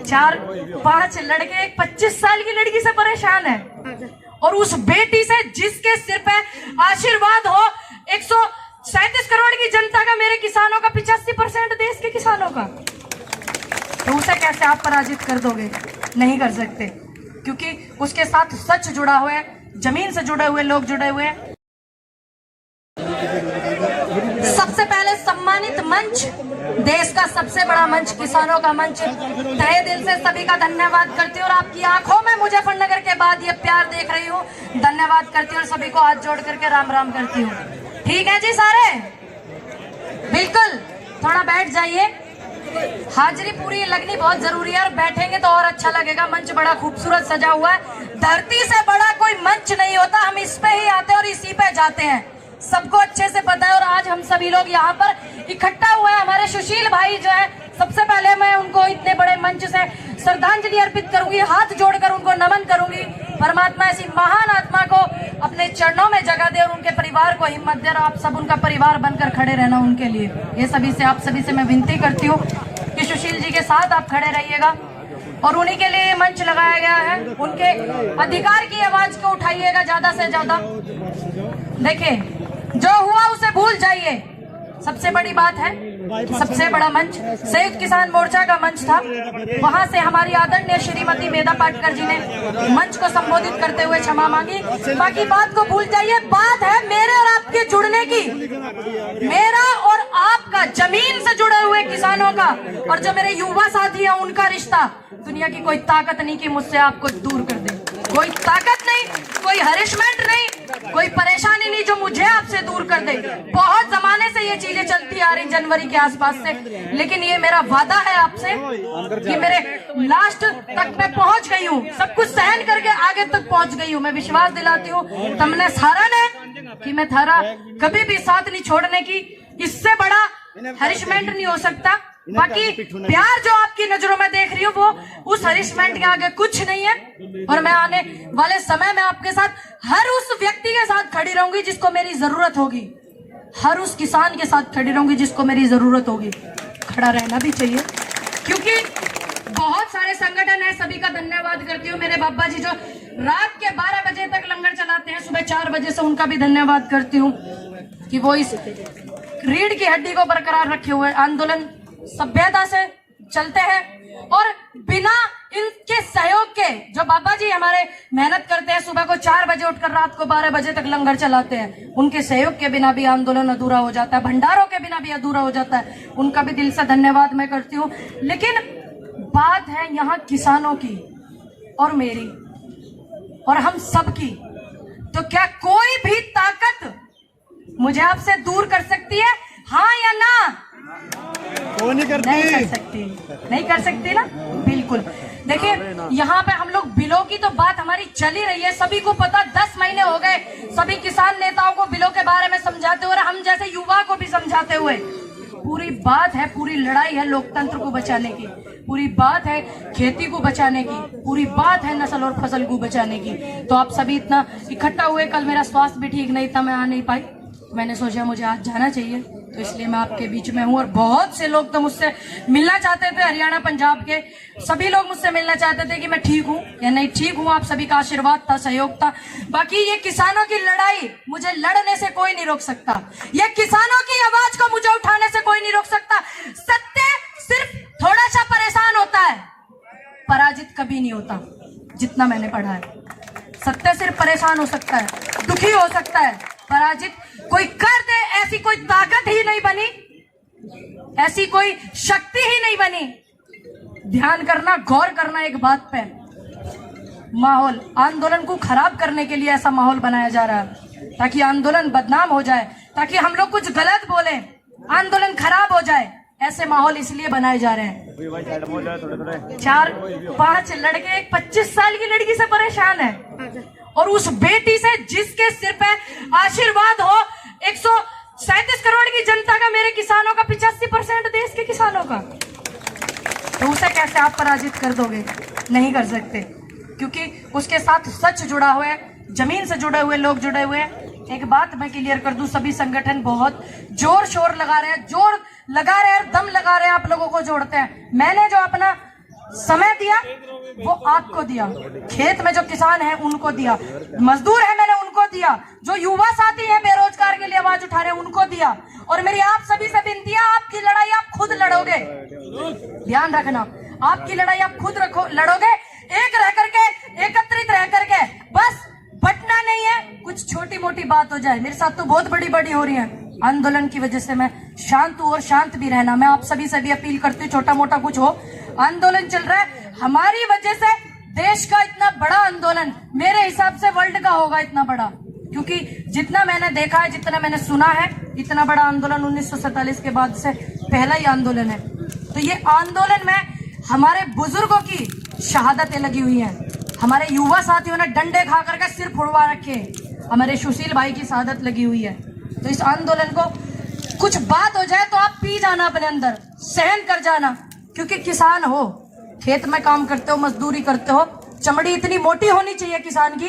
4-5 लड़के एक 25 साल की लड़की से परेशान है, और उस बेटी से जिसके सिर पे आशीर्वाद हो 137 करोड़ की जनता का, मेरे किसानों का 85% देश के किसानों का, तो उसे कैसे आप पराजित कर दोगे? नहीं कर सकते, क्योंकि उसके साथ सच जुड़ा हुआ है, जमीन से जुड़े हुए लोग जुड़े हुए हैं। सबसे पहले सम्मानित मंच, देश का सबसे बड़ा मंच, किसानों का मंच, तहे दिल से सभी का धन्यवाद करती हूँ, और आपकी आंखों में मुजफ्फरनगर के बाद ये प्यार देख रही हूँ, धन्यवाद करती हूँ, और सभी को हाथ जोड़ करके राम राम करती हूँ। ठीक है जी सारे, बिल्कुल थोड़ा बैठ जाइए, हाजिरी पूरी लगनी बहुत जरूरी है, और बैठेंगे तो और अच्छा लगेगा। मंच बड़ा खूबसूरत सजा हुआ है, धरती से बड़ा कोई मंच नहीं होता, हम इस पे ही आते हैं और इसी पे जाते हैं, सबको अच्छे से पता है। और आज हम सभी लोग यहाँ पर इकट्ठा हुए हैं, हमारे सुशील भाई जो है, सबसे पहले मैं उनको इतने बड़े मंच से श्रद्धांजलि अर्पित करूंगी, हाथ जोड़कर उनको नमन करूंगी। परमात्मा ऐसी महान आत्मा को अपने चरणों में जगह दे और उनके परिवार को हिम्मत दे, और आप सब उनका परिवार बनकर खड़े रहना उनके लिए। ये सभी से, आप सभी से मैं विनती करती हूँ कि सुशील जी के साथ आप खड़े रहिएगा, और उन्हीं के लिए मंच लगाया गया है, उनके अधिकार की आवाज को उठाइएगा ज्यादा से ज्यादा। देखिए, जो हुआ उसे भूल जाइए, सबसे बड़ी बात है। सबसे बड़ा मंच संयुक्त किसान मोर्चा का मंच था, वहां से हमारी आदरणीय श्रीमती मेधा पाटकर जी ने मंच को संबोधित करते हुए क्षमा मांगी। बाकी बात को भूल जाइए, बात है मेरे और आपके जुड़ने की, मेरा और आपका जमीन से जुड़े हुए किसानों का, और जो मेरे युवा साथी हैं उनका रिश्ता। दुनिया की कोई ताकत नहीं कि मुझसे आपको दूर कर दे, कोई ताकत नहीं, कोई हरिशमेंट नहीं, कोई परेशानी नहीं जो मुझे आपसे दूर कर दे। बहुत जमाने से ये चीजें चलती आ रही, जनवरी के आसपास से, लेकिन ये मेरा वादा है आपसे कि मेरे लास्ट तक मैं पहुंच गई हूँ, सब कुछ सहन करके आगे तक पहुंच गई हूँ। मैं विश्वास दिलाती हूँ तुमने सारा ने कि मैं थारा कभी भी साथ नहीं छोड़ने की, इससे बड़ा हरिशमेंट नहीं हो सकता। बाकी प्यार जो आपकी नजरों में देख रही हूँ वो उस हरिशमेंट के आगे कुछ नहीं है, और मैं आने वाले समय में आपके साथ हर उस व्यक्ति के साथ खड़ी रहूंगी जिसको मेरी जरूरत होगी, हर उस किसान के साथ खड़ी रहूंगी जिसको मेरी जरूरत होगी। खड़ा रहना भी चाहिए, क्योंकि बहुत सारे संगठन है, सभी का धन्यवाद करती हूँ। मेरे बाबा जी जो रात के 12 बजे तक लंगर चलाते हैं, सुबह 4 बजे से, उनका भी धन्यवाद करती हूँ कि वो इस रीढ़ की हड्डी को बरकरार रखे हुए आंदोलन सभ्यता से चलते हैं, और बिना इनके सहयोग के, जो बाबा जी हमारे मेहनत करते हैं, सुबह को 4 बजे उठकर रात को 12 बजे तक लंगर चलाते हैं, उनके सहयोग के बिना भी आंदोलन अधूरा हो जाता है, भंडारों के बिना भी अधूरा हो जाता है। उनका भी दिल से धन्यवाद मैं करती हूँ। लेकिन बात है यहाँ किसानों की और मेरी और हम सब की, तो क्या कोई भी ताकत मुझे आपसे दूर कर सकती है? हाँ या ना? नहीं कर सकती, नहीं कर सकती ना, बिल्कुल। देखिए, यहाँ पे हम लोग बिलों की तो बात हमारी चल ही रही है, सभी को पता, 10 महीने हो गए सभी किसान नेताओं को बिलों के बारे में समझाते हुए, और हम जैसे युवा को भी समझाते हुए। पूरी बात है, पूरी लड़ाई है लोकतंत्र को बचाने की, पूरी बात है खेती को बचाने की, पूरी बात है नस्ल और फसल को बचाने की। तो आप सभी इतना इकट्ठा हुए, कल मेरा स्वास्थ्य भी ठीक नहीं था, मैं आ नहीं पाई, मैंने सोचा मुझे आज जाना चाहिए, तो इसलिए मैं आपके बीच में हूँ। और बहुत से लोग तो मुझसे मिलना चाहते थे, हरियाणा पंजाब के सभी लोग मुझसे मिलना चाहते थे कि मैं ठीक हूँ या नहीं ठीक हूँ। आप सभी का आशीर्वाद था, सहयोग था। बाकी ये किसानों की लड़ाई मुझे लड़ने से कोई नहीं रोक सकता, ये किसानों की आवाज को मुझे उठाने से कोई नहीं रोक सकता। सत्य सिर्फ थोड़ा सा परेशान होता है, पराजित कभी नहीं होता, जितना मैंने पढ़ा है। सत्य सिर्फ परेशान हो सकता है, दुखी हो सकता है, पराजित कोई कर दे ऐसी कोई ताकत ही नहीं बनी, ऐसी कोई शक्ति ही नहीं बनी। ध्यान करना, गौर करना एक बात पे, माहौल आंदोलन को खराब करने के लिए ऐसा माहौल बनाया जा रहा है ताकि आंदोलन बदनाम हो जाए, ताकि हम लोग कुछ गलत बोले, आंदोलन खराब हो जाए। ऐसे माहौल इसलिए बनाए जा रहे हैं। 4-5 लड़के एक 25 साल की लड़की से परेशान है, और उस बेटी से जिसके सिर पे आशीर्वाद हो 137 करोड़ की जनता का, मेरे किसानों का 85% देश के किसानों का, तो उसे कैसे आप पराजित कर दोगे? नहीं कर सकते, क्योंकि उसके साथ सच जुड़ा हुआ है, जमीन से जुड़े हुए लोग जुड़े हुए हैं। एक बात मैं क्लियर कर दूं, सभी संगठन बहुत जोर शोर लगा रहे हैं, जोर लगा रहे हैं, दम लगा रहे हैं, आप लोगों को जोड़ते हैं। मैंने जो अपना समय दिया वो आपको दिया, खेत में जो किसान है उनको दिया, मजदूर है मैंने उनको दिया, जो युवा साथी है बेरोजगार के लिए आवाज उठा रहे हैं उनको दिया। और मेरी आप सभी से विनती है, आपकी लड़ाई आप खुद लड़ोगे, ध्यान रखना, आपकी लड़ाई आप खुद लड़ोगे, एक रह करके, एकत्रित रह करके, बस बटना नहीं है, कुछ छोटी मोटी बात हो जाए। मेरे साथ तो बहुत बड़ी बड़ी हो रही है, आंदोलन की वजह से मैं शांत हूँ और शांत भी रहना। मैं आप सभी से भी अपील करती हूँ, छोटा मोटा कुछ हो, आंदोलन चल रहा है हमारी वजह से, देश का इतना बड़ा आंदोलन मेरे हिसाब से वर्ल्ड का होगा इतना बड़ा, क्योंकि जितना मैंने देखा है, जितना मैंने सुना है, इतना बड़ा आंदोलन 1947 के बाद से पहला ही आंदोलन है। तो ये आंदोलन में हमारे बुजुर्गों की शहादतें लगी हुई हैं, हमारे युवा साथियों ने डंडे खा करके सिर फुड़वा रखे, हमारे सुशील भाई की शहादत लगी हुई है। तो इस आंदोलन को कुछ बात हो जाए तो आप पी जाना अपने अंदर, सहन कर जाना, क्योंकि किसान हो, खेत में काम करते हो, मजदूरी करते हो, चमड़ी इतनी मोटी होनी चाहिए किसान की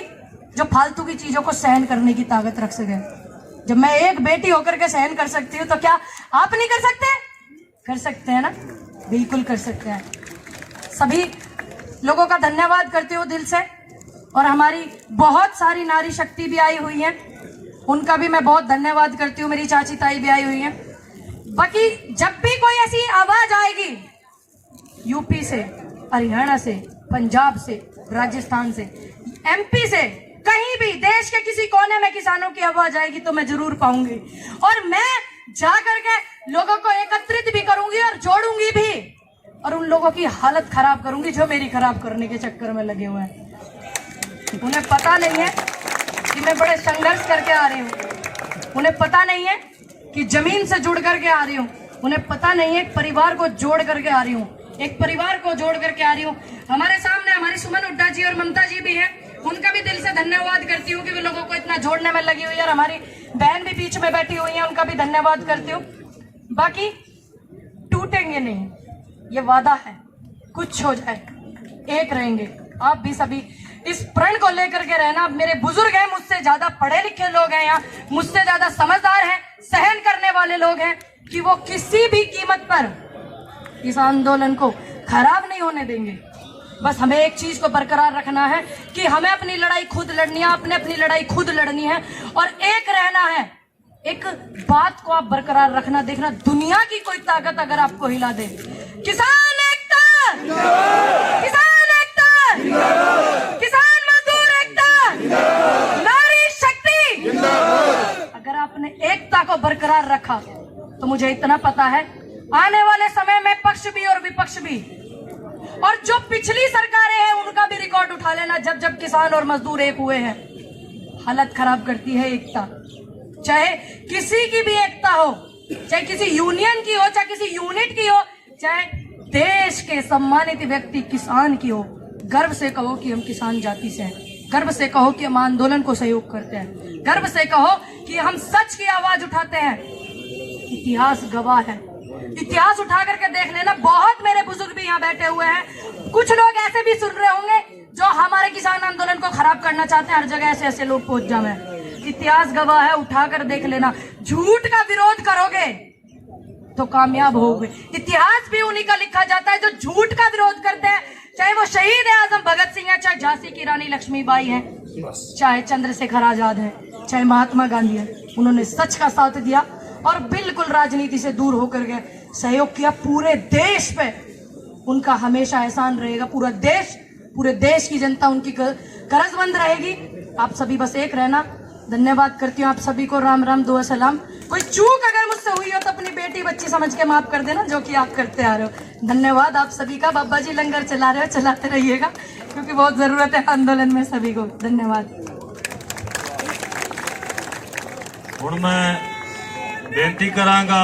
जो फालतू की चीजों को सहन करने की ताकत रख सके। जब मैं एक बेटी होकर के सहन कर सकती हूँ तो क्या आप नहीं कर सकते? कर सकते हैं ना, बिल्कुल कर सकते हैं। सभी लोगों का धन्यवाद करती हूँ दिल से, और हमारी बहुत सारी नारी शक्ति भी आई हुई है, उनका भी मैं बहुत धन्यवाद करती हूँ। मेरी चाची ताई भी आई हुई है। बाकी जब भी कोई ऐसी आवाज आएगी यूपी से, हरियाणा से, पंजाब से, राजस्थान से, एमपी से, कहीं भी देश के किसी कोने में किसानों की आवाज आएगी तो मैं जरूर पाऊंगी, और मैं जाकर के लोगों को एकत्रित भी करूंगी और जोड़ूंगी भी, और उन लोगों की हालत खराब करूंगी जो मेरी खराब करने के चक्कर में लगे हुए हैं। उन्हें पता नहीं है कि मैं बड़े संघर्ष करके आ रही हूँ, उन्हें पता नहीं है कि जमीन से जुड़ करके आ रही हूँ, उन्हें पता नहीं है एक परिवार को जोड़ करके आ रही हूँ, एक परिवार को जोड़ करके आ रही हूँ। हमारे सामने हमारी सुमन हुड्डा जी और ममता जी भी हैं, उनका भी दिल से धन्यवाद करती हूँ कि वे लोगों को इतना जोड़ने में लगी हुई है, और हमारी बहन भी बीच में बैठी हुई है, उनका भी धन्यवाद करती हूँ। बाकी टूटेंगे नहीं, ये वादा है, कुछ हो जाए एक रहेंगे। आप भी सभी इस प्रण को लेकर के रहना। मेरे बुजुर्ग हैं, मुझसे ज्यादा पढ़े लिखे लोग हैं यहाँ, मुझसे ज्यादा समझदार हैं, सहन करने वाले लोग हैं, कि वो किसी भी कीमत पर इस आंदोलन को खराब नहीं होने देंगे। बस हमें एक चीज को बरकरार रखना है कि हमें अपनी लड़ाई खुद लड़नी है, आपने अपनी लड़ाई खुद लड़नी है, और एक रहना है। एक बात को आप बरकरार रखना, देखना दुनिया की कोई ताकत अगर आपको हिला दे, किसान एकता, किसान एकता, किसान मजदूर एकता, नारी शक्ति, अगर आपने एकता को बरकरार रखा तो मुझे इतना पता है आने वाले समय में पक्ष भी और विपक्ष भी, और जो पिछली सरकारें हैं उनका भी रिकॉर्ड उठा लेना, जब जब किसान और मजदूर एक हुए हैं। हालत खराब करती है एकता, चाहे किसी की भी एकता हो, चाहे किसी यूनियन की हो, चाहे किसी यूनिट की हो, चाहे देश के सम्मानित व्यक्ति किसान की हो। गर्व से कहो कि हम किसान जाति से हैं, गर्व से कहो कि हम आंदोलन को सहयोग करते हैं, गर्व से कहो कि हम सच की आवाज उठाते हैं। इतिहास गवाह है, इतिहास उठा करके देख लेना। बहुत मेरे बुजुर्ग भी यहाँ बैठे हुए हैं, कुछ लोग ऐसे भी सुन रहे होंगे जो हमारे किसान आंदोलन को खराब करना चाहते हैं, हर जगह ऐसे ऐसे लोग पहुंच जाए। इतिहास गवाह है, उठा कर देख लेना। झूठ का विरोध करोगे तो कामयाब होगे। इतिहास भी उन्हीं का लिखा जाता है जो झूठ का विरोध करते हैं, चाहे वो शहीद आजम भगत सिंह है, चाहे झांसी की रानी लक्ष्मीबाई है, चाहे चंद्रशेखर आजाद है, चाहे महात्मा गांधी है। उन्होंने सच का साथ दिया और बिल्कुल राजनीति से दूर होकर के सहयोग किया। पूरे देश पे उनका हमेशा एहसान रहेगा, पूरे देश की जनता उनकी कर्जमंद रहेगी। आप सभी बस एक रहना। धन्यवाद करती हूँ आप सभी को, राम राम, दुआ सलाम। कोई चूक अगर मुझसे हुई हो तो अपनी बेटी बच्ची समझ के माफ कर देना, जो कि आप करते आ रहे हो। धन्यवाद आप सभी का। बाबा जी लंगर चला रहे हो, चलाते रहिएगा, क्योंकि बहुत जरूरत है आंदोलन में सभी को। धन्यवाद। हुण मैं बेनती करांगा